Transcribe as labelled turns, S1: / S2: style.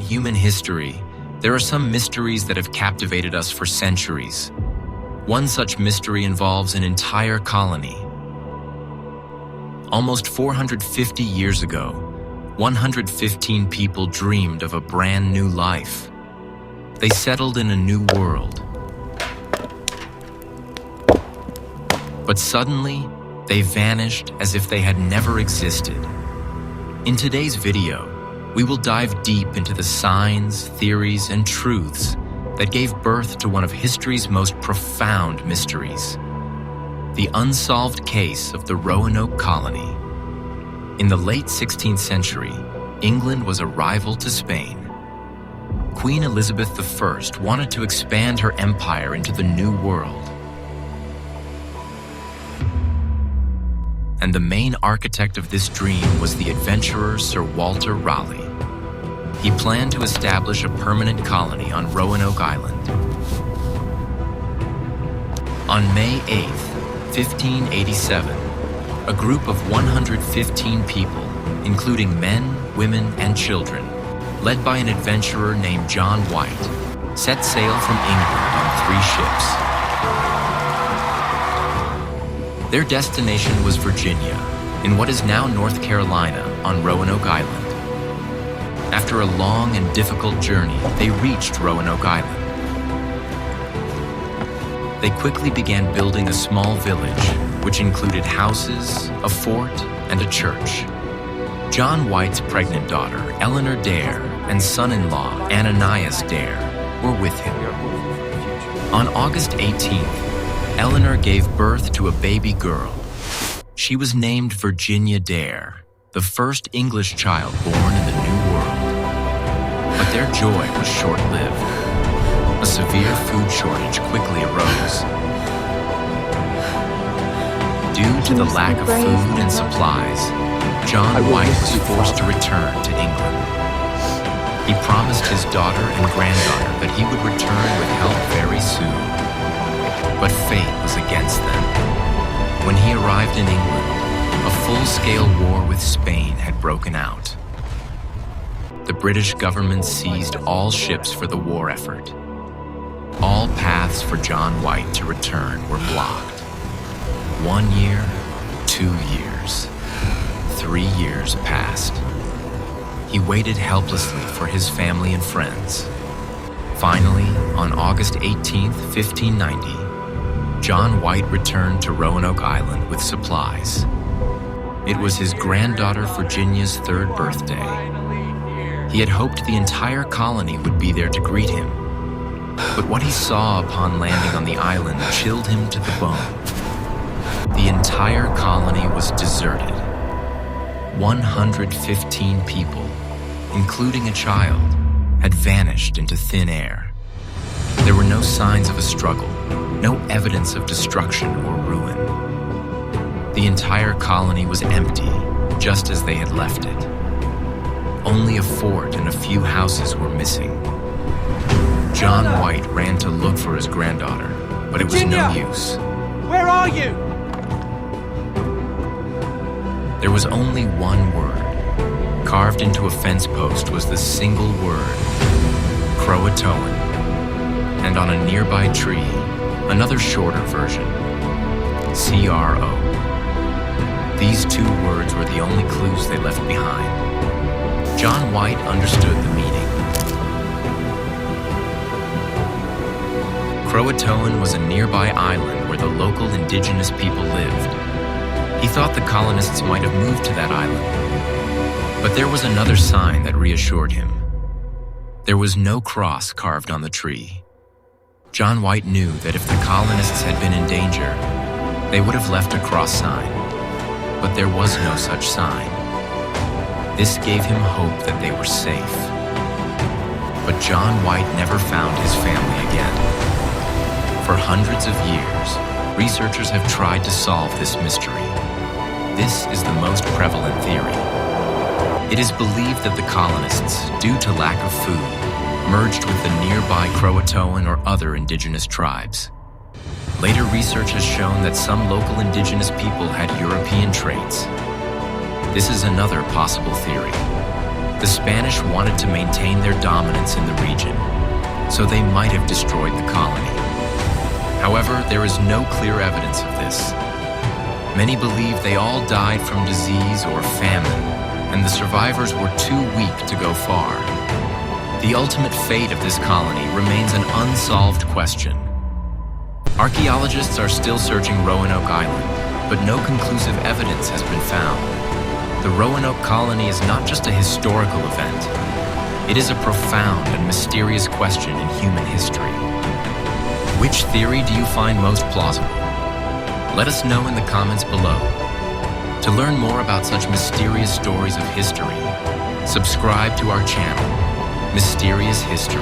S1: human history, there are some mysteries that have captivated us for centuries. One such mystery involves an entire colony. Almost 450 years ago, 115 people dreamed of a brand new life. They settled in a new world. But suddenly, they vanished as if they had never existed. In today's video, we will dive deep into the signs, theories, and truths that gave birth to one of history's most profound mysteries: the unsolved case of the Roanoke Colony. In the late 16th century, England was a rival to Spain. Queen Elizabeth I wanted to expand her empire into the New World. And the main architect of this dream was the adventurer Sir Walter Raleigh. He planned to establish a permanent colony on Roanoke Island. On May 8, 1587, a group of 115 people, including men, women, and children, led by an adventurer named John White, set sail from England on 3 ships. Their destination was Virginia, in what is now North Carolina on Roanoke Island. After a long and difficult journey, they reached Roanoke Island. They quickly began building a small village, which included houses, a fort, and a church. John White's pregnant daughter, Eleanor Dare, and son-in-law, Ananias Dare, were with him. On August 18th, Eleanor gave birth to a baby girl. She was named Virginia Dare, the first English child born in the New World. But their joy was short-lived. A severe food shortage quickly arose. Due to the lack of food and supplies, John White was forced to return to England. He promised his daughter and granddaughter that he would return with help very soon. But fate was against them. When he arrived in England, a full-scale war with Spain had broken out. The British government seized all ships for the war effort. All paths for John White to return were blocked. 1 year, 2 years, 3 years passed. He waited helplessly for his family and friends. Finally, on August 18, 1590, John White returned to Roanoke Island with supplies. It was his granddaughter Virginia's 3rd birthday. He had hoped the entire colony would be there to greet him. But what he saw upon landing on the island chilled him to the bone. The entire colony was deserted. 115 people, including a child, had vanished into thin air. There were no signs of a struggle, no evidence of destruction or ruin. The entire colony was empty, just as they had left it. Only a fort and a few houses were missing. John White ran to look for his granddaughter, but it was no use.
S2: Where are you?
S1: There was only one word. Carved into a fence post was the single word, Croatoan. And on a nearby tree, another shorter version, CRO. These 2 words were the only clues they left behind. John White understood the meaning. Croatoan was a nearby island where the local indigenous people lived. He thought the colonists might have moved to that island. But there was another sign that reassured him. There was no cross carved on the tree. John White knew that if the colonists had been in danger, they would have left a cross sign. But there was no such sign. This gave him hope that they were safe. But John White never found his family again. For hundreds of years, researchers have tried to solve this mystery. This is the most prevalent theory. It is believed that the colonists, due to lack of food, merged with the nearby Croatoan or other indigenous tribes. Later research has shown that some local indigenous people had European traits. This is another possible theory. The Spanish wanted to maintain their dominance in the region, so they might have destroyed the colony. However, there is no clear evidence of this. Many believe they all died from disease or famine, and the survivors were too weak to go far. The ultimate fate of this colony remains an unsolved question. Archaeologists are still searching Roanoke Island, but no conclusive evidence has been found. The Roanoke Colony is not just a historical event. It is a profound and mysterious question in human history. Which theory do you find most plausible? Let us know in the comments below. To learn more about such mysterious stories of history, subscribe to our channel, Mysterious History.